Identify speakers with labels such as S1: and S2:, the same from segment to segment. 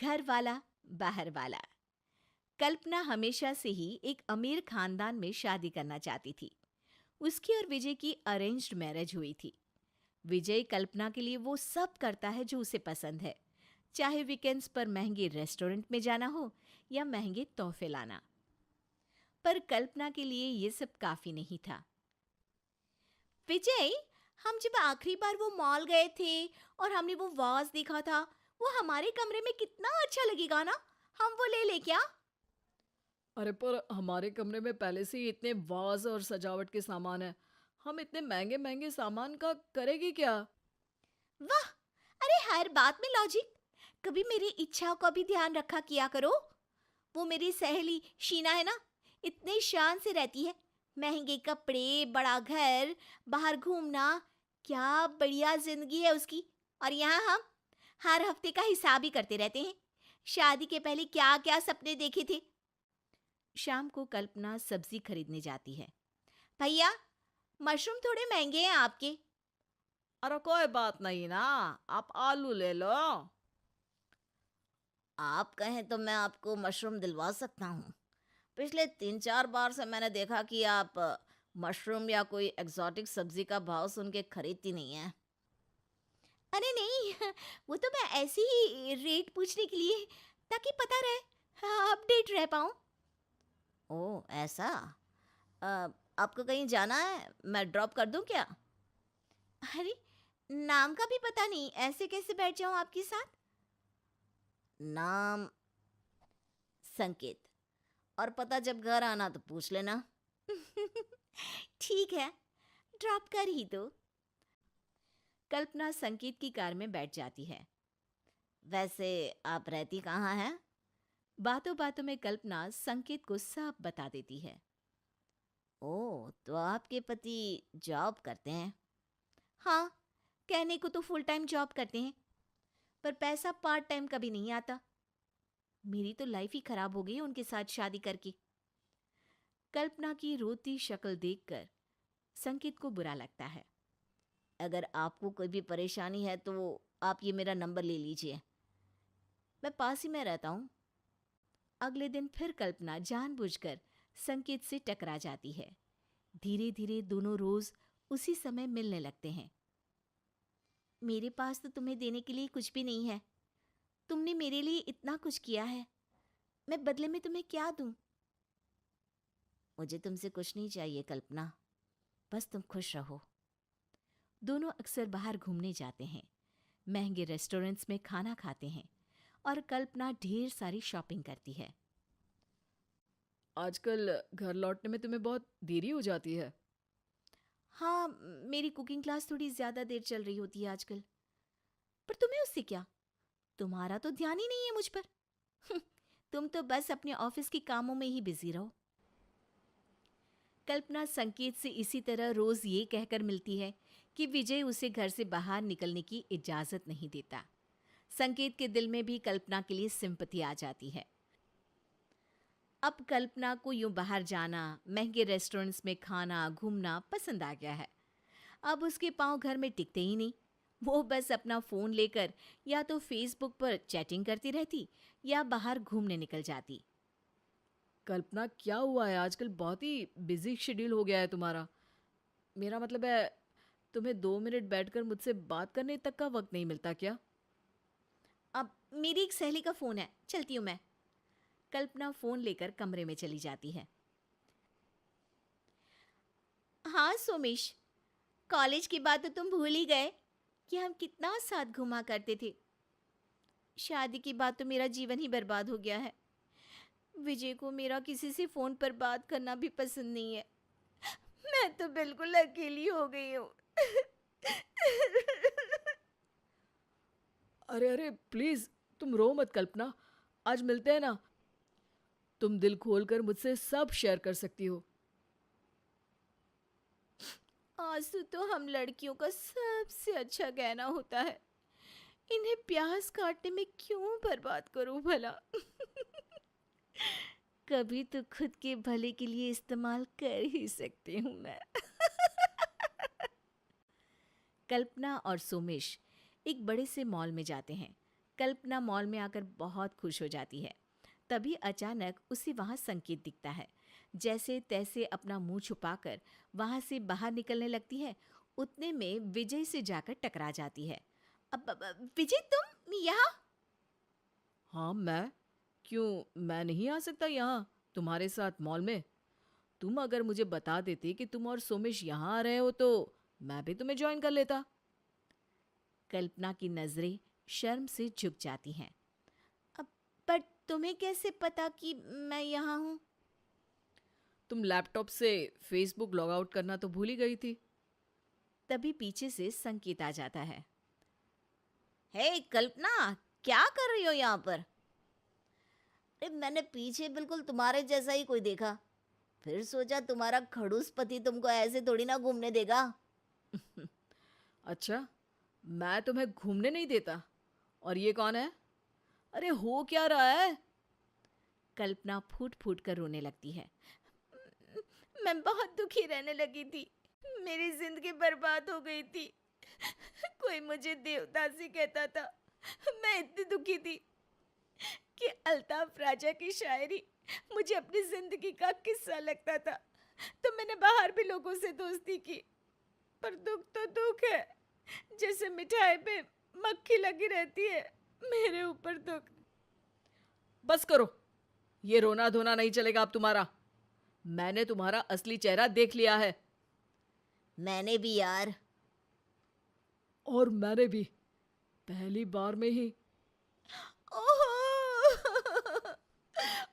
S1: घर वाला बाहर वाला। कल्पना हमेशा से ही एक अमीर खानदान में शादी करना चाहती थी। उसकी और विजय की अरेंज्ड मैरिज हुई थी। विजय कल्पना के लिए वो सब करता है जो उसे पसंद है, चाहे वीकेंड्स पर महंगे रेस्टोरेंट में जाना हो या महंगे तोहफे लाना। पर कल्पना के लिए ये सब काफी नहीं था। विजय, हम जब आखिरी बार वो मॉल गए थे और हमने वो वाज देखा था, वो हमारे कमरे में कितना अच्छा लगेगा ना। हम वो ले क्या?
S2: अरे पर हमारे कमरे में पहले से ही इतने वाज और सजावट के सामान है। हम इतने महंगे महंगे सामान का करेगी क्या?
S1: वाह! अरे हर बात में लॉजिक। कभी मेरी इच्छाओं का भी ध्यान रखा किया करो। वो मेरी सहेली शीना है ना, इतने शान से रहती है। महंगे कपड़े, बड़ा घर, बाहर घूमना, क्या बढ़िया जिंदगी है उसकी। और यहाँ हम हर हफ्ते का हिसाब ही करते रहते हैं। शादी के पहले क्या क्या सपने देखे थे। शाम को कल्पना सब्जी खरीदने जाती है। भैया, मशरूम थोड़े महंगे हैं आपके।
S2: अरे कोई बात नहीं ना, आप आलू ले लो।
S1: आप कहें तो मैं आपको मशरूम दिलवा सकता हूँ। पिछले 3-4 बार से मैंने देखा कि आप मशरूम या कोई एक्सोटिक सब्जी का भाव सुन के खरीदती नहीं है। अरे नहीं, वो तो मैं ऐसे ही रेट पूछने के लिए, ताकि पता रहे, हाँ, अपडेट रह पाऊँ। ओह ऐसा। अ, आपको कहीं जाना है? मैं ड्रॉप कर दूँ क्या? अरे, नाम का भी पता नहीं, ऐसे कैसे बैठ जाऊँ आपके साथ? नाम संकेत। और पता जब घर आना तो पूछ लेना। ठीक है, ड्रॉप कर ही दो। कल्पना संकेत की कार में बैठ जाती है। वैसे आप रहती कहाँ हैं? बातों बातों में कल्पना संकेत को सब बता देती है। ओह, तो आपके पति जॉब करते हैं? हाँ, कहने को तो फुल टाइम जॉब करते हैं, पर पैसा पार्ट टाइम कभी नहीं आता। मेरी तो लाइफ ही खराब हो गई उनके साथ शादी करके। कल्पना की रोती शक्ल देखकर संकेत को बुरा लगता है। अगर आपको कोई भी परेशानी है तो आप ये मेरा नंबर ले लीजिए, मैं पास ही में रहता हूँ। अगले दिन फिर कल्पना जानबूझकर संकेत से टकरा जाती है। धीरे धीरे दोनों रोज उसी समय मिलने लगते हैं। मेरे पास तो तुम्हें देने के लिए कुछ भी नहीं है। तुमने मेरे लिए इतना कुछ किया है, मैं बदले में तुम्हें क्या दूं? मुझे तुमसे कुछ नहीं चाहिए कल्पना, बस तुम खुश रहो। दोनों अक्सर बाहर घूमने जाते हैं, महंगे रेस्टोरेंट्स में खाना खाते हैं और कल्पना ढेर सारी शॉपिंग करती है।
S2: आजकल घर लौटने में तुम्हें बहुत देरी हो जाती है।
S1: हाँ, मेरी कुकिंग क्लास थोड़ी ज्यादा देर चल रही होती है आजकल। पर तुम्हें उससे क्या? तुम्हारा तो ध्यान ही नहीं है मुझ पर। तुम तो बस अपने ऑफिस के कामों में ही बिजी रहो। कल्पना संकेत से इसी तरह रोज ये कहकर मिलती है कि विजय उसे घर से बाहर निकलने की इजाजत नहीं देता। संकेत के दिल में भी कल्पना के लिए सिंपैथी आ जाती है। अब कल्पना को यूं बाहर जाना, महंगे रेस्टोरेंट्स में खाना घूमना पसंद आ गया है। अब उसके पांव घर में टिकते ही नहीं। वो बस अपना फ़ोन लेकर या तो फेसबुक पर चैटिंग करती रहती या बाहर घूमने निकल जाती।
S2: कल्पना क्या हुआ है, आजकल बहुत ही बिजी शेड्यूल हो गया है तुम्हारा। मेरा मतलब है, तुम्हें 2 मिनट बैठकर मुझसे बात करने तक का वक्त नहीं मिलता क्या?
S1: अब मेरी एक सहेली का फ़ोन है, चलती हूँ मैं। कल्पना फ़ोन लेकर कमरे में चली जाती है। हाँ सोमेश, कॉलेज की बात तो तुम भूल ही गए कि हम कितना साथ घुमा करते थे। शादी की बात तो मेरा जीवन ही बर्बाद हो गया है। विजय को मेरा किसी से फ़ोन पर बात करना भी पसंद नहीं है। मैं तो बिल्कुल अकेली हो गई हूँ।
S2: अरे अरे प्लीज, तुम रो मत कल्पना। आज मिलते हैं ना, तुम दिल खोलकर मुझसे सब शेयर कर सकती हो।
S1: आंसू तो हम लड़कियों का सबसे अच्छा गहना होता है। इन्हें प्यास काटने में क्यों बर्बाद करूं भला? कभी तो खुद के भले के लिए इस्तेमाल कर ही सकती हूँ मैं। कल्पना और सोमेश एक बड़े से मॉल में जाते हैं, कल्पना मॉल में आकर बहुत खुश हो जाती है। तभी अचानक उसे वहां संकेत दिखता है। जैसे तैसे अपना मुंह छुपाकर वहां से बाहर निकलने लगती है। उतने में विजय से जाकर टकरा जाती है। विजय, तुम यहाँ?
S2: हाँ, मैं? क्यों, मैं नहीं आ सकता यहाँ तुम्हारे साथ मॉल में? तुम अगर मुझे बता देते कि तुम और सोमेश यहाँ आ रहे हो तो मैं भी तुम्हें ज्वाइन कर लेता।
S1: कल्पना की नजरें शर्म से झुक जाती हैं। अब पर तुम्हें कैसे पता कि मैं यहाँ हूँ?
S2: तुम लैपटॉप से फेसबुक लॉग आउट करना तो भूल ही गई थी।
S1: तभी पीछे से संकेत आ जाता है। हे कल्पना, क्या कर रही हो यहाँ पर? अरे मैंने पीछे बिल्कुल तुम्हारे जैसा ही कोई देखा, फिर सोचा तुम्हारा खड़ूस पति तुमको ऐसे थोड़ी ना घूमने देगा।
S2: अच्छा, मैं तुम्हें घूमने नहीं देता? और ये कौन है? अरे हो क्या रहा है?
S1: कल्पना फूट फूट कर रोने लगती है। मैं बहुत दुखी रहने लगी थी, मेरी जिंदगी बर्बाद हो गई थी। कोई मुझे देवदासी कहता था। मैं इतनी दुखी थी कि अल्ताफ राजा की शायरी मुझे अपनी जिंदगी का किस्सा लगता था। तो मैंने बाहर भी लोगों से दोस्ती की, पर दुख तो दुख है, जैसे मिठाई पे मक्खी लगी रहती है, मेरे ऊपर दुख।
S2: बस करो, ये रोना धोना नहीं चलेगा अब तुम्हारा। मैंने तुम्हारा असली चेहरा देख लिया है।
S1: मैंने भी यार।
S2: और मैंने भी, पहली बार में ही।
S1: ओहो!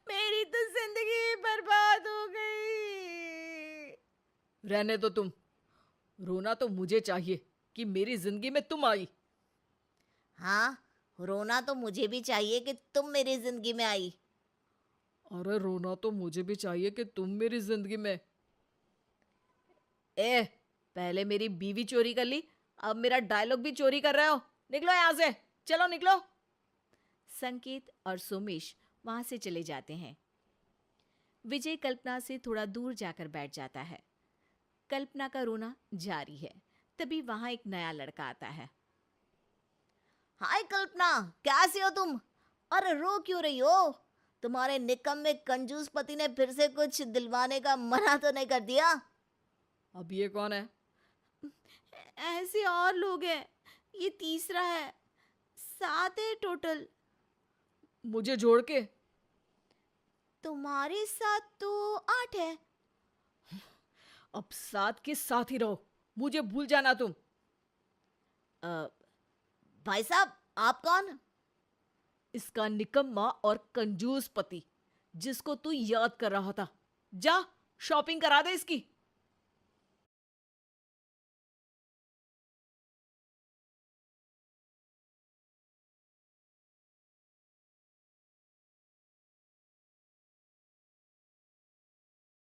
S1: मेरी तो जिंदगी बर्बाद हो गई।
S2: रहने दो तुम, रोना तो मुझे चाहिए कि मेरी जिंदगी में तुम आई।
S1: हाँ, रोना तो मुझे भी चाहिए कि तुम मेरी जिंदगी में आई।
S2: अरे रोना तो मुझे भी चाहिए कि तुम मेरी जिंदगी में। ए, पहले मेरी बीवी चोरी कर ली, अब मेरा डायलॉग भी चोरी कर रहे हो। निकलो यहां से, चलो निकलो। संकेत और सोमेश वहां से चले जाते हैं। विजय कल्पना से थोड़ा दूर जाकर बैठ जाता है। कल्पना का रोना जारी है। तभी वहां एक नया लड़का आता है। हाय कल्पना, कैसी हो तुम? अरे रो क्यों रही हो? तुम्हारे निकम्मे कंजूस पति ने फिर से कुछ दिलवाने का मना तो नहीं कर दिया? अब ये कौन है?
S1: ऐसे और लोग हैं, ये तीसरा है, 7 है टोटल।
S2: मुझे जोड़ के?
S1: तुम्हारे साथ तो 8 है।
S2: अब साथ के साथ ही रहो, मुझे भूल जाना तुम।
S1: भाई साहब, आप कौन?
S2: इसका निकम्मा और कंजूस पति, जिसको तू याद कर रहा था। जा शॉपिंग करा दे इसकी।